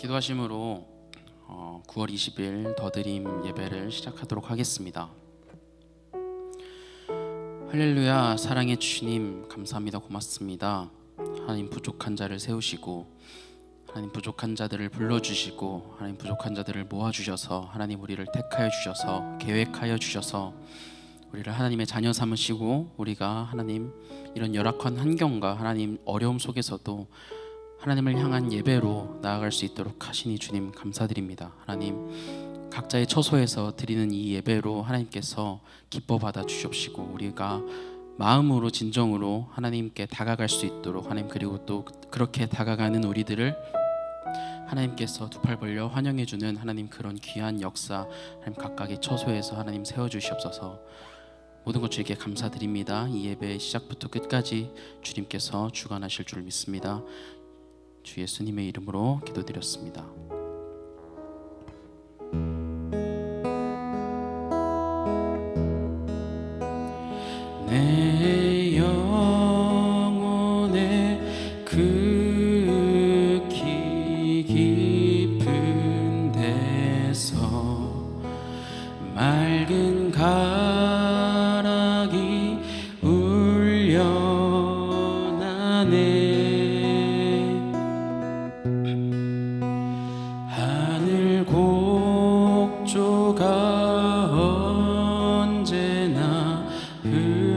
기도하심으로 9월 20일 더드림 예배를 시작하도록 하겠습니다. 할렐루야. 사랑의 주님 감사합니다. 고맙습니다. 하나님 부족한 자를 세우시고 하나님 부족한 자들을 불러주시고 하나님 부족한 자들을 모아주셔서 하나님 우리를 택하여 주셔서 계획하여 주셔서 우리를 하나님의 자녀 삼으시고 우리가 하나님 이런 열악한 환경과 하나님 어려움 속에서도 하나님을 향한 예배로 나아갈 수 있도록 하시니 주님 감사드립니다. 하나님 각자의 처소에서 드리는 이 예배로 하나님께서 기뻐 받아 주십시고 우리가 마음으로 진정으로 하나님께 다가갈 수 있도록 하나님 그리고 또 그렇게 다가가는 우리들을 하나님께서 두 팔 벌려 환영해 주는 하나님 그런 귀한 역사 하나님 각각의 처소에서 하나님 세워 주시옵소서. 모든 것 주에게 감사드립니다. 이 예배 시작부터 끝까지 주님께서 주관하실 줄 믿습니다. 주 예수님의 이름으로 기도드렸습니다. 내 영혼의 극히 깊은 데서 맑은 가락이 울려나네. 하늘 곡조가 언제나 흘러나와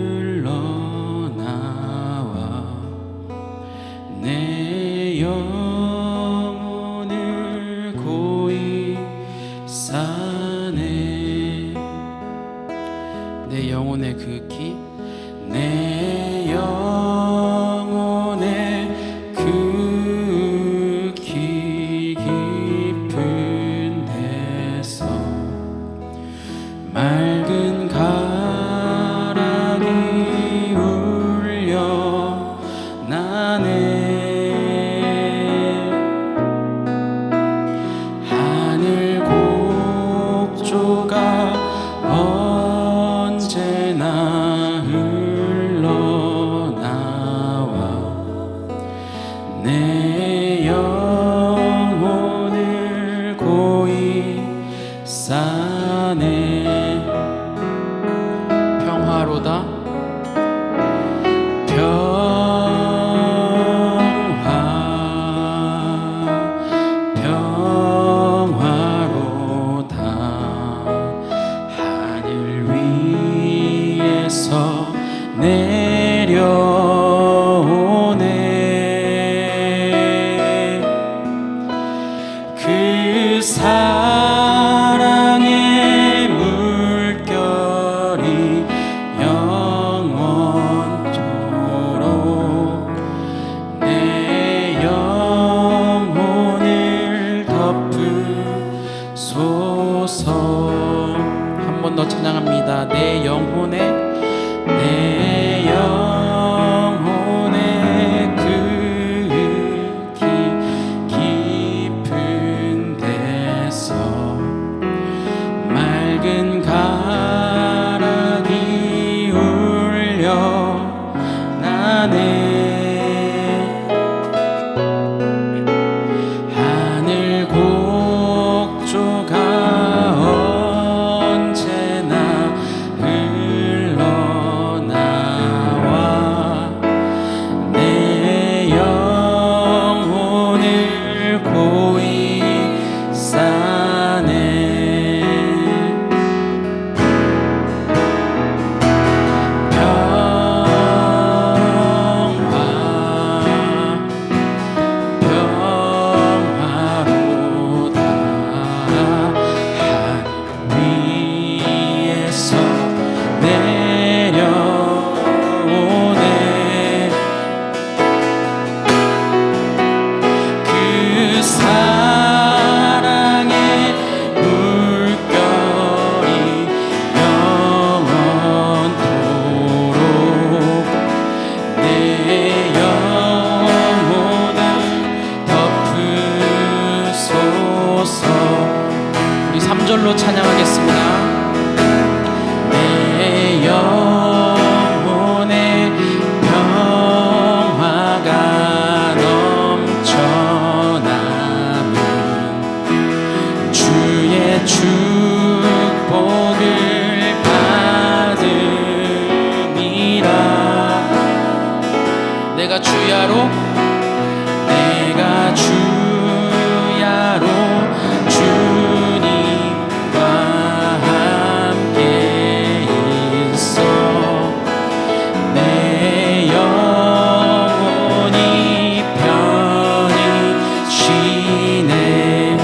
내 영혼을 고이 싸네. 내 영혼의 극히 내 영혼의 극히 깊은 데서 맑은 가락이 울려나네. 하늘 곡조가 언제나 흘러나와 내 영혼을 고이 싸네. 평화로다 평화로다. 하늘 위에서 내려오네. 그 사랑의 물결이 영원토록 내 영혼을 덮으소서. 한 번 더 찬양합니다. 내 영혼의 극히 깊은 데서 맑은 가락이 울려나네. 하늘 곡조가 언제나 흘러나와 내 영혼을 고이 싸네. 평화로다 내가 주야로 주님과 함께 있어 내 영혼이 편히 쉬네.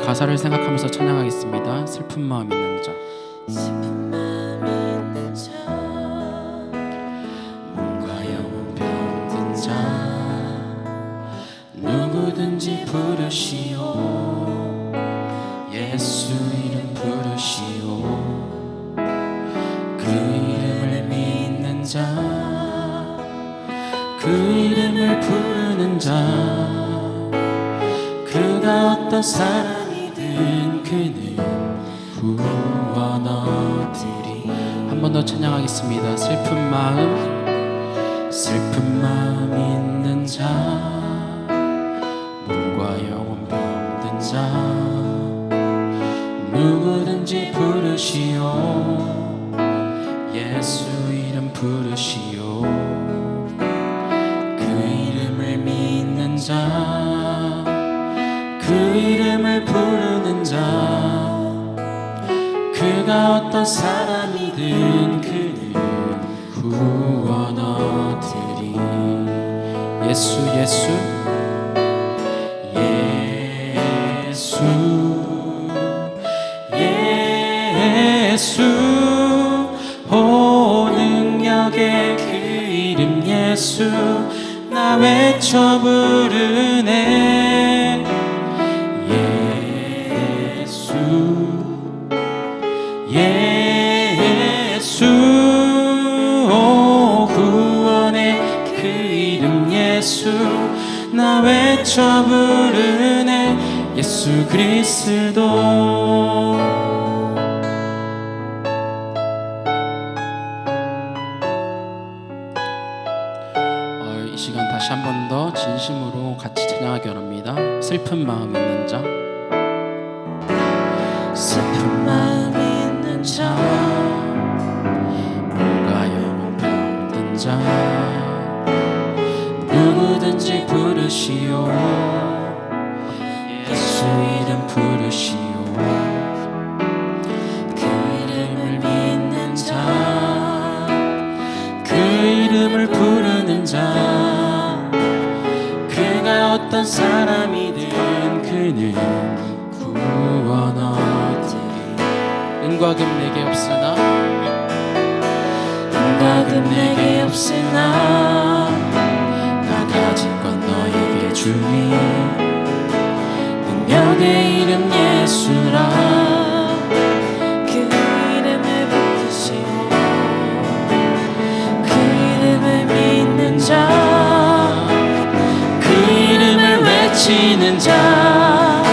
가사를 생각하면서 찬양하겠습니다. 슬픈 마음 있는 자. 슬픈 마음 있는 자 몸과 영혼 병든 자 누구든지 부르시오 예수 이름 부르시오 그 이름을 믿는 자 그 이름을 부르는 자 그가 어떤 사람이든 그는 구원 얻으리. 한 번 더 찬양하겠습니다. 슬픈 마음 있는 자 몸과 영혼 병든 자 누구든지 부르시오 예수 이름 부르시오 그 이름을 믿는 자 그 이름을 부르는 자 그가 어떤 사람이든 그는 구원 얻으리. 예수 예수 예수 예수 오 능력의 그 이름 예수 나 외쳐 부르네 예수 예수 오 구원의 그 이름 예수 나 외쳐 부르네 예수 그리스도. 이 시간 다시 한 번 더 진심으로 같이 찬양하기 원합니다. 슬픈 마음 있는 자 슬픈 마음 있는 자 몸과 영혼 병든 자 누구든지 부르시오 예수 이름 부르시오 그 이름을 믿는 자 그 이름을 부르는 자 그가 어떤 사람이든 그는 구원 얻으리. 은과 금 내게 없으나 은과 금 내게 없으나 나 가진 건 너에게 주니 능력의 이름 예수라 그 이름을 부르시오 그 이름을 믿는 자 그 이름을 자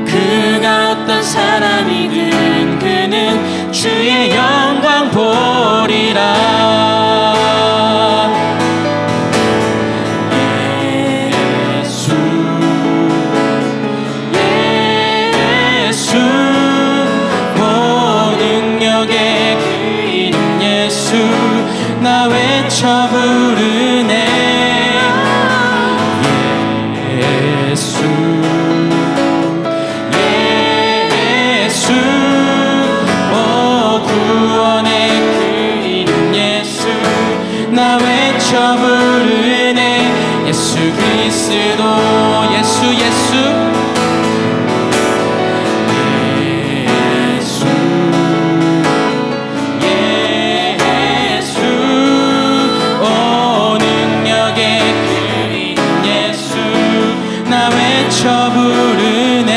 그가 어떤 사람이든 그는 주의 영광 보리라. 나 외쳐 부르네. 예수 예수 오 구원의 그 이름 예수 나 외쳐 부르네. 예수 그리스도 예수 예수 외쳐 부르네.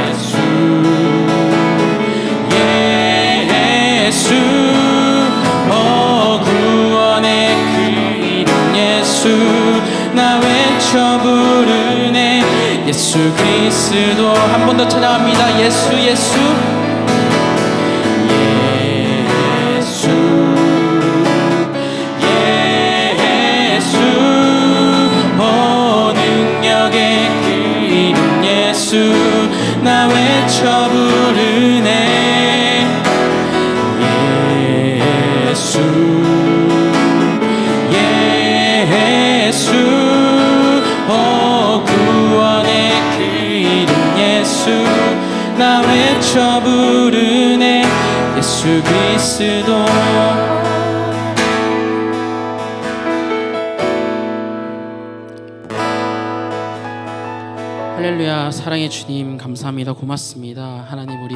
예수 예수 오 구원의 그 이름 예수 나 외쳐 부르네. 예수 그리스도 한 번 더 찬양합니다. 예수 예수 나 외쳐 부르네. 예수 예수 오 구원의 그 이름 예수 나 외쳐 부르네. 예수 그리스도 할렐루야. 사랑의 주님 감사합니다. 고맙습니다. 하나님 우리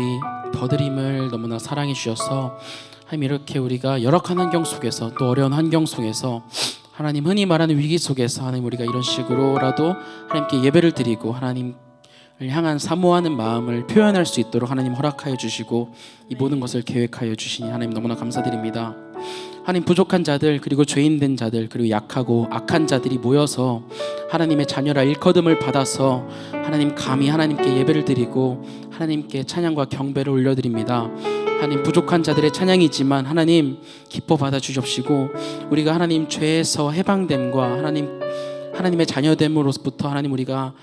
더드림을 너무나 사랑해 주셔서 하나님 이렇게 우리가 열악한 환경 속에서 또 어려운 환경 속에서 하나님 흔히 말하는 위기 속에서 하나님 우리가 이런 식으로라도 하나님께 예배를 드리고 하나님을 향한 사모하는 마음을 표현할 수 있도록 하나님 허락하여 주시고 이 모든 것을 계획하여 주시니 하나님 너무나 감사드립니다. 하나님 부족한 자들 그리고 죄인된 자들 그리고 약하고 악한 자들이 모여서 하나님의 자녀라 일거듬을 받아서 하나님 감히 하나님께 예배를 드리고 하나님께 찬양과 경배를 올려드립니다. 하나님 부족한 자들의 찬양이지만 하나님 기뻐 받아 주십시고 우리가 하나님 죄에서 해방됨과 하나님의 자녀됨으로부터 하나님 우리가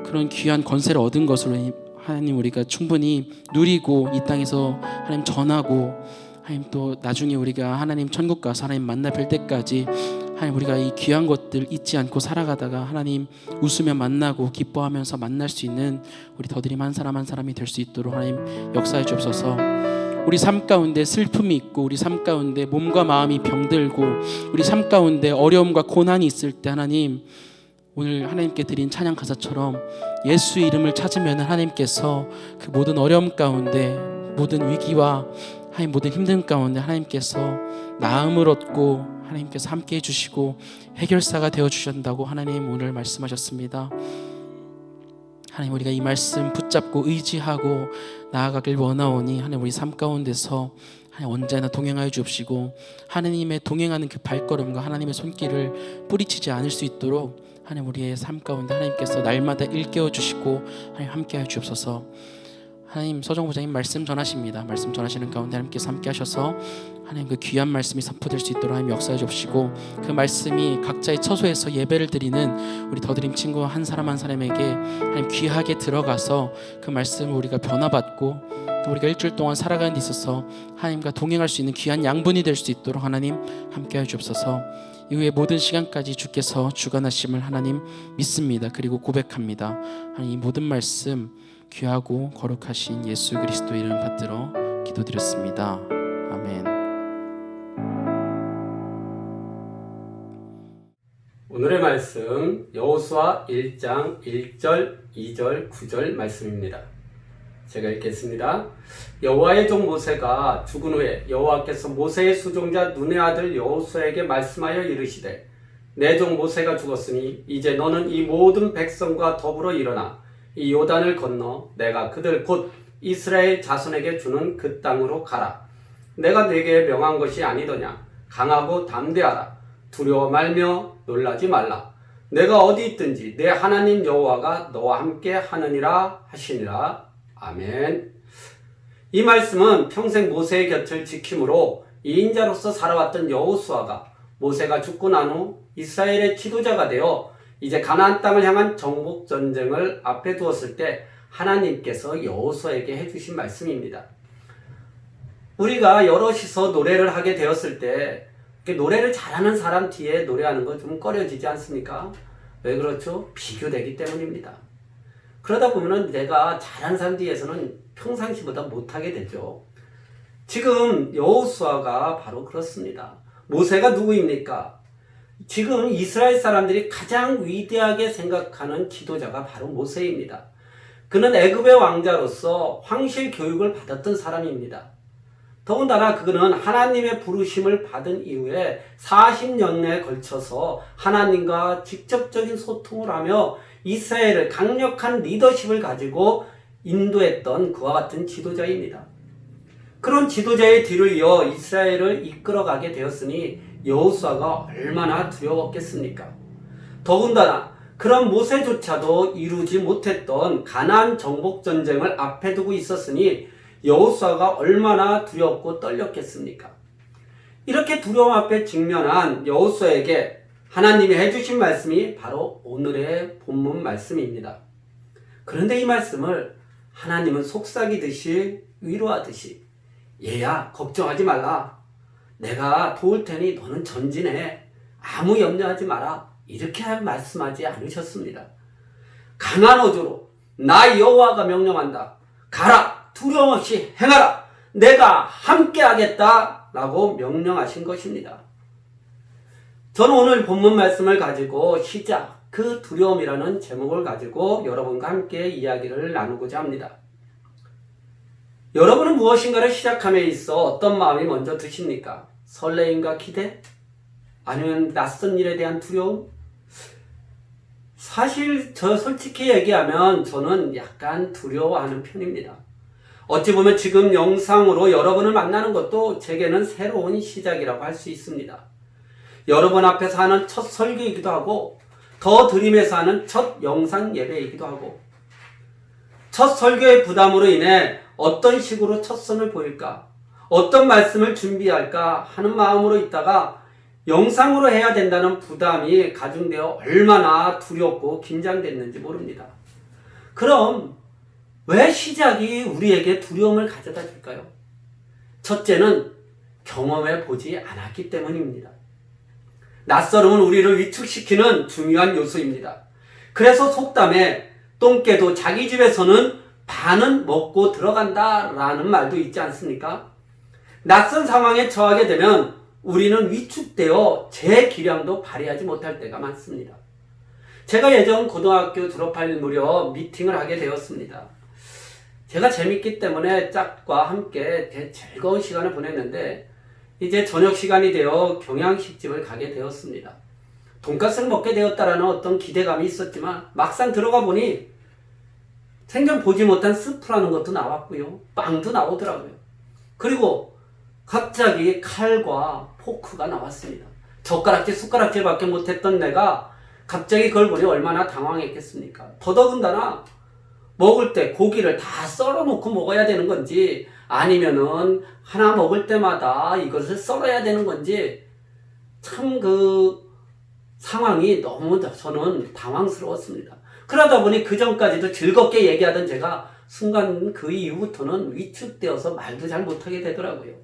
그런 귀한 권세를 얻은 것으로 하나님 우리가 충분히 누리고 이 땅에서 하나님 전하고 하나님 또 나중에 우리가 하나님 천국 가서 하나님 만나 뵐 때까지 하나님 우리가 이 귀한 것들 잊지 않고 살아가다가 하나님 웃으며 만나고 기뻐하면서 만날 수 있는 우리 더드림 한 사람 한 사람이 될 수 있도록 하나님 역사해 주옵소서. 우리 삶 가운데 슬픔이 있고 우리 삶 가운데 몸과 마음이 병들고 우리 삶 가운데 어려움과 고난이 있을 때 하나님 오늘 하나님께 드린 찬양 가사처럼 예수의 이름을 찾으면 하나님께서 그 모든 어려움 가운데 모든 위기와 하나님 모든 힘든 가운데 하나님께서 나음을 얻고 하나님께서 함께 해주시고 해결사가 되어주신다고 하나님 오늘 말씀하셨습니다. 하나님 우리가 이 말씀 붙잡고 의지하고 나아가길 원하오니 하나님 우리 삶 가운데서 하나님 언제나 동행하여 주옵시고 하나님의 동행하는 그 발걸음과 하나님의 손길을 뿌리치지 않을 수 있도록 하나님 우리의 삶 가운데 하나님께서 날마다 일깨워 주시고 하나님 함께하여 주옵소서. 하나님 서정부장님 말씀 전하십니다. 말씀 전하시는 가운데 하나님께서 함께 하셔서 하나님 그 귀한 말씀이 선포될 수 있도록 하나님 역사해 주시고 그 말씀이 각자의 처소에서 예배를 드리는 우리 더드림 친구 한 사람 한 사람에게 하나님 귀하게 들어가서 그 말씀을 우리가 변화받고 또 우리가 일주일 동안 살아가는 데 있어서 하나님과 동행할 수 있는 귀한 양분이 될 수 있도록 하나님 함께해 주옵소서. 이후에 모든 시간까지 주께서 주관하심을 하나님 믿습니다. 그리고 고백합니다. 하나님 이 모든 말씀 귀하고 거룩하신 예수 그리스도 이름 받들어 기도드렸습니다. 아멘. 오늘의 말씀 여호수아 1장 1절, 2절, 9절 말씀입니다. 제가 읽겠습니다. 여호와의 종 모세가 죽은 후에 여호와께서 모세의 수종자 눈의 아들 여호수아에게 말씀하여 이르시되 내 종 모세가 죽었으니 이제 너는 이 모든 백성과 더불어 일어나 이 요단을 건너 내가 그들 곧 이스라엘 자손에게 주는 그 땅으로 가라. 내가 네게 명한 것이 아니더냐. 강하고 담대하라. 두려워 말며 놀라지 말라. 내가 어디 있든지 내 하나님 여호와가 너와 함께 하느니라 하시니라. 아멘. 이 말씀은 평생 모세의 곁을 지킴으로 2인자로서 살아왔던 여호수아가 모세가 죽고 난 후 이스라엘의 지도자가 되어 이제 가나안 땅을 향한 정복 전쟁을 앞에 두었을 때 하나님께서 여호수아에게 해주신 말씀입니다. 우리가 여럿이서 노래를 하게 되었을 때 노래를 잘하는 사람 뒤에 노래하는 거 좀 꺼려지지 않습니까? 왜 그렇죠? 비교되기 때문입니다. 그러다 보면은 내가 잘하는 사람 뒤에서는 평상시보다 못하게 되죠. 지금 여호수아가 바로 그렇습니다. 모세가 누구입니까? 지금 이스라엘 사람들이 가장 위대하게 생각하는 지도자가 바로 모세입니다. 그는 애굽의 왕자로서 황실 교육을 받았던 사람입니다. 더군다나 그는 하나님의 부르심을 받은 이후에 40년에 걸쳐서 하나님과 직접적인 소통을 하며 이스라엘을 강력한 리더십을 가지고 인도했던 그와 같은 지도자입니다. 그런 지도자의 뒤를 이어 이스라엘을 이끌어가게 되었으니 여호수아가 얼마나 두려웠겠습니까? 더군다나 그런 모세조차도 이루지 못했던 가나안 정복 전쟁을 앞에 두고 있었으니 여호수아가 얼마나 두렵고 떨렸겠습니까? 이렇게 두려움 앞에 직면한 여호수아에게 하나님이 해주신 말씀이 바로 오늘의 본문 말씀입니다. 그런데 이 말씀을 하나님은 속삭이듯이 위로하듯이 얘야 걱정하지 말라. 내가 도울 테니 너는 전진해. 아무 염려하지 마라. 이렇게 말씀하지 않으셨습니다. 강한 어조로 나 여호와가 명령한다. 가라. 두려움 없이 행하라. 내가 함께 하겠다. 라고 명령하신 것입니다. 저는 오늘 본문 말씀을 가지고 시작, 그 두려움이라는 제목을 가지고 여러분과 함께 이야기를 나누고자 합니다. 여러분은 무엇인가를 시작함에 있어 어떤 마음이 먼저 드십니까? 설레임과 기대? 아니면 낯선 일에 대한 두려움? 사실 저 솔직히 얘기하면 저는 약간 두려워하는 편입니다. 어찌 보면 지금 영상으로 여러분을 만나는 것도 제게는 새로운 시작이라고 할 수 있습니다. 여러분 앞에서 하는 첫 설교이기도 하고 더 드림에서 하는 첫 영상 예배이기도 하고 첫 설교의 부담으로 인해 어떤 식으로 첫 선을 보일까, 어떤 말씀을 준비할까 하는 마음으로 있다가 영상으로 해야 된다는 부담이 가중되어 얼마나 두렵고 긴장됐는지 모릅니다. 그럼 왜 시작이 우리에게 두려움을 가져다 줄까요? 첫째는 경험해 보지 않았기 때문입니다. 낯설음은 우리를 위축시키는 중요한 요소입니다. 그래서 속담에 똥개도 자기 집에서는 반은 먹고 들어간다 라는 말도 있지 않습니까? 낯선 상황에 처하게 되면 우리는 위축되어 제 기량도 발휘하지 못할 때가 많습니다. 제가 예전 고등학교 졸업할 무렵 미팅을 하게 되었습니다. 제가 재밌기 때문에 짝과 함께 즐거운 시간을 보냈는데 이제 저녁 시간이 되어 경양식집을 가게 되었습니다. 돈가스를 먹게 되었다라는 어떤 기대감이 있었지만 막상 들어가 보니 생전 보지 못한 스프라는 것도 나왔고요. 빵도 나오더라고요. 그리고 갑자기 칼과 포크가 나왔습니다. 젓가락질, 숟가락질밖에 못했던 내가 갑자기 그걸 보니 얼마나 당황했겠습니까? 더더군다나 먹을 때 고기를 다 썰어놓고 먹어야 되는 건지 아니면은 하나 먹을 때마다 이것을 썰어야 되는 건지 참 그 상황이 너무 저는 당황스러웠습니다. 그러다 보니 그 전까지도 즐겁게 얘기하던 제가 순간 그 이후부터는 위축되어서 말도 잘 못하게 되더라고요.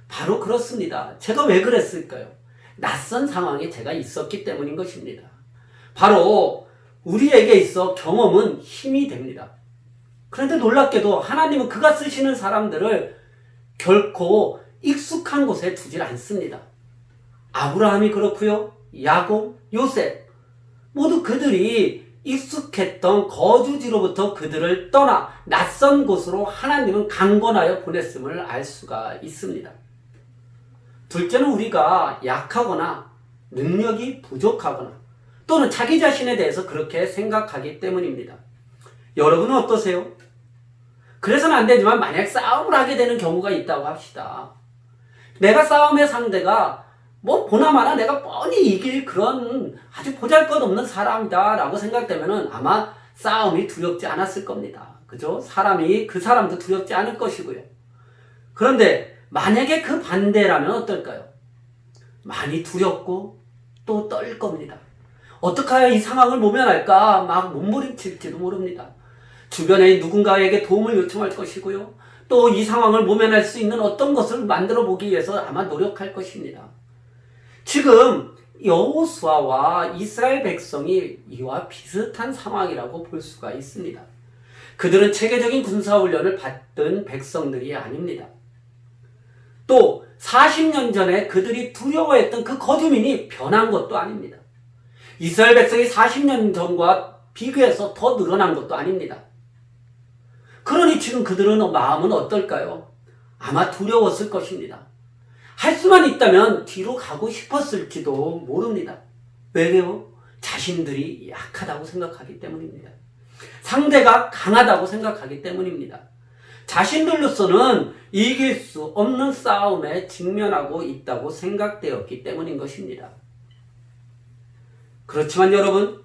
바로 그렇습니다. 제가 왜 그랬을까요? 낯선 상황에 제가 있었기 때문인 것입니다. 바로 우리에게 있어 경험은 힘이 됩니다. 그런데 놀랍게도 하나님은 그가 쓰시는 사람들을 결코 익숙한 곳에 두질 않습니다. 아브라함이 그렇고요. 야곱, 요셉 모두 그들이 익숙했던 거주지로부터 그들을 떠나 낯선 곳으로 하나님은 강권하여 보냈음을 알 수가 있습니다. 둘째는 우리가 약하거나 능력이 부족하거나 또는 자기 자신에 대해서 그렇게 생각하기 때문입니다. 여러분은 어떠세요? 그래서는 안 되지만 만약 싸움을 하게 되는 경우가 있다고 합시다. 내가 싸움의 상대가 뭐 보나마나 내가 뻔히 이길 그런 아주 보잘것없는 사람이다 라고 생각되면은 아마 싸움이 두렵지 않았을 겁니다. 그죠? 그 사람도 두렵지 않을 것이고요. 그런데 만약에 그 반대라면 어떨까요? 많이 두렵고 또 떨 겁니다. 어떻게 해야 이 상황을 모면할까 막 몸부림칠지도 모릅니다. 주변에 누군가에게 도움을 요청할 것이고요. 또 이 상황을 모면할 수 있는 어떤 것을 만들어 보기 위해서 아마 노력할 것입니다. 지금 여호수아와 이스라엘 백성이 이와 비슷한 상황이라고 볼 수가 있습니다. 그들은 체계적인 군사훈련을 받던 백성들이 아닙니다. 또 40년 전에 그들이 두려워했던 그 거주민이 변한 것도 아닙니다. 이스라엘 백성이 40년 전과 비교해서 더 늘어난 것도 아닙니다. 그러니 지금 그들은 마음은 어떨까요? 아마 두려웠을 것입니다. 할 수만 있다면 뒤로 가고 싶었을지도 모릅니다. 왜요? 자신들이 약하다고 생각하기 때문입니다. 상대가 강하다고 생각하기 때문입니다. 자신들로서는 이길 수 없는 싸움에 직면하고 있다고 생각되었기 때문인 것입니다. 그렇지만 여러분,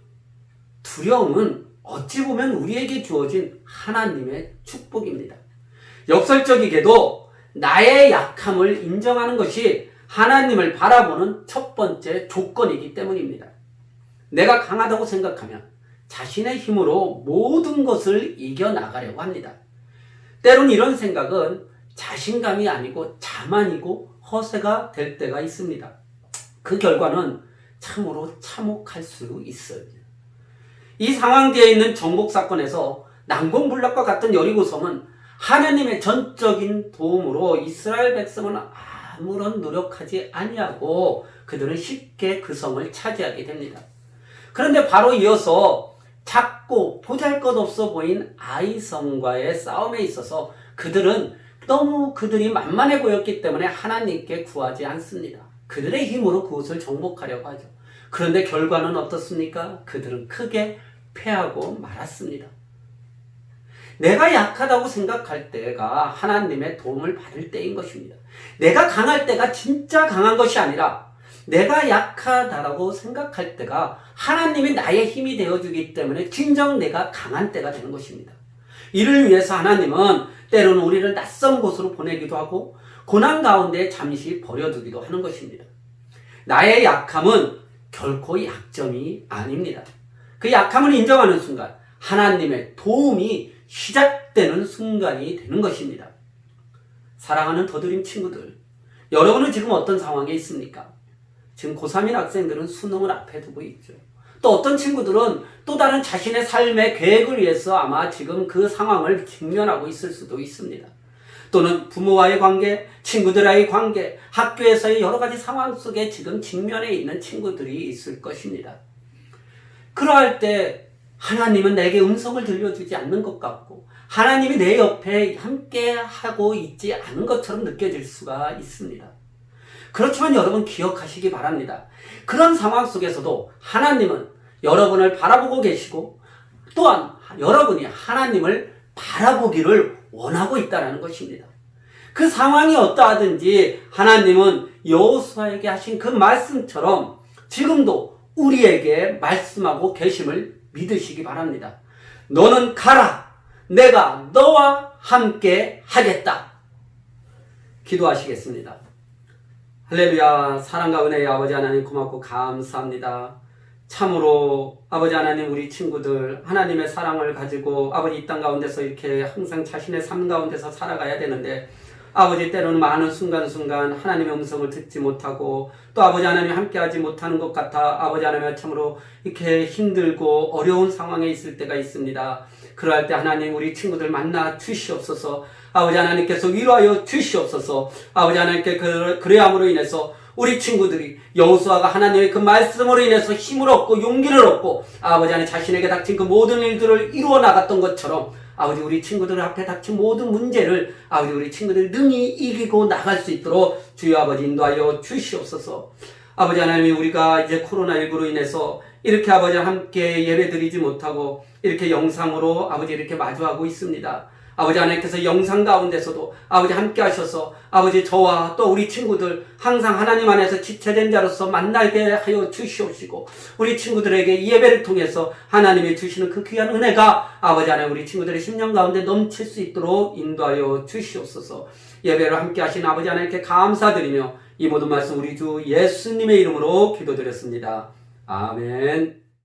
두려움은 어찌 보면 우리에게 주어진 하나님의 축복입니다. 역설적이게도 나의 약함을 인정하는 것이 하나님을 바라보는 첫 번째 조건이기 때문입니다. 내가 강하다고 생각하면 자신의 힘으로 모든 것을 이겨나가려고 합니다. 때론 이런 생각은 자신감이 아니고 자만이고 허세가 될 때가 있습니다. 그 결과는 참으로 참혹할 수 있어요. 이 상황대에 있는 정복 사건에서 난공불락과 같은 여리고성은 하나님의 전적인 도움으로 이스라엘 백성은 아무런 노력하지 아니하고 그들은 쉽게 그 성을 차지하게 됩니다. 그런데 바로 이어서 작고 보잘것없어 보인 아이성과의 싸움에 있어서 그들이 만만해 보였기 때문에 하나님께 구하지 않습니다. 그들의 힘으로 그곳을 정복하려고 하죠. 그런데 결과는 어떻습니까? 그들은 크게 패하고 말았습니다. 내가 약하다고 생각할 때가 하나님의 도움을 받을 때인 것입니다. 내가 강할 때가 진짜 강한 것이 아니라 내가 약하다라고 생각할 때가 하나님이 나의 힘이 되어주기 때문에 진정 내가 강한 때가 되는 것입니다. 이를 위해서 하나님은 때로는 우리를 낯선 곳으로 보내기도 하고 고난 가운데 잠시 버려두기도 하는 것입니다. 나의 약함은 결코 약점이 아닙니다. 그 약함을 인정하는 순간 하나님의 도움이 시작되는 순간이 되는 것입니다. 사랑하는 더드림 친구들, 여러분은 지금 어떤 상황에 있습니까? 지금 고3인 학생들은 수능을 앞에 두고 있죠. 또 어떤 친구들은 또 다른 자신의 삶의 계획을 위해서 아마 지금 그 상황을 직면하고 있을 수도 있습니다. 또는 부모와의 관계, 친구들과의 관계, 학교에서의 여러 가지 상황 속에 지금 직면해 있는 친구들이 있을 것입니다. 그러할 때 하나님은 내게 음성을 들려주지 않는 것 같고 하나님이 내 옆에 함께 하고 있지 않은 것처럼 느껴질 수가 있습니다. 그렇지만 여러분 기억하시기 바랍니다. 그런 상황 속에서도 하나님은 여러분을 바라보고 계시고 또한 여러분이 하나님을 바라보기를 원하고 있다는 것입니다. 그 상황이 어떠하든지 하나님은 여호수아에게 하신 그 말씀처럼 지금도 우리에게 말씀하고 계심을 믿으시기 바랍니다. 너는 가라. 내가 너와 함께 하겠다. 기도하시겠습니다. 할렐루야. 사랑과 은혜의 아버지 하나님 고맙고 감사합니다. 참으로 아버지 하나님 우리 친구들 하나님의 사랑을 가지고 아버지 이 땅 가운데서 이렇게 항상 자신의 삶 가운데서 살아가야 되는데 아버지 때로는 많은 순간순간 하나님의 음성을 듣지 못하고 또 아버지 하나님 함께하지 못하는 것 같아 아버지 하나님 참으로 이렇게 힘들고 어려운 상황에 있을 때가 있습니다. 그러할 때 하나님 우리 친구들 만나 주시옵소서. 아버지 하나님께서 위로하여 주시옵소서. 아버지 하나님께 그래함으로 인해서 우리 친구들이 여호수아가 하나님의 그 말씀으로 인해서 힘을 얻고 용기를 얻고 아버지 하나님 자신에게 닥친 그 모든 일들을 이루어 나갔던 것처럼 아버지 우리 친구들 앞에 닥친 모든 문제를 아버지 우리 친구들이 능히 이기고 나갈 수 있도록 주여 아버지 인도하여 주시옵소서. 아버지 하나님 우리가 이제 코로나19로 인해서 이렇게 아버지 함께 예배드리지 못하고 이렇게 영상으로 아버지 이렇게 마주하고 있습니다. 아버지 하나님께서 영상 가운데서도 아버지 함께 하셔서 아버지 저와 또 우리 친구들 항상 하나님 안에서 지체된 자로서 만나게 하여 주시옵시고 우리 친구들에게 이 예배를 통해서 하나님이 주시는 그 귀한 은혜가 아버지 하나님 우리 친구들의 심령 가운데 넘칠 수 있도록 인도하여 주시옵소서. 예배를 함께 하신 아버지 하나님께 감사드리며 이 모든 말씀 우리 주 예수님의 이름으로 기도드렸습니다. 아멘.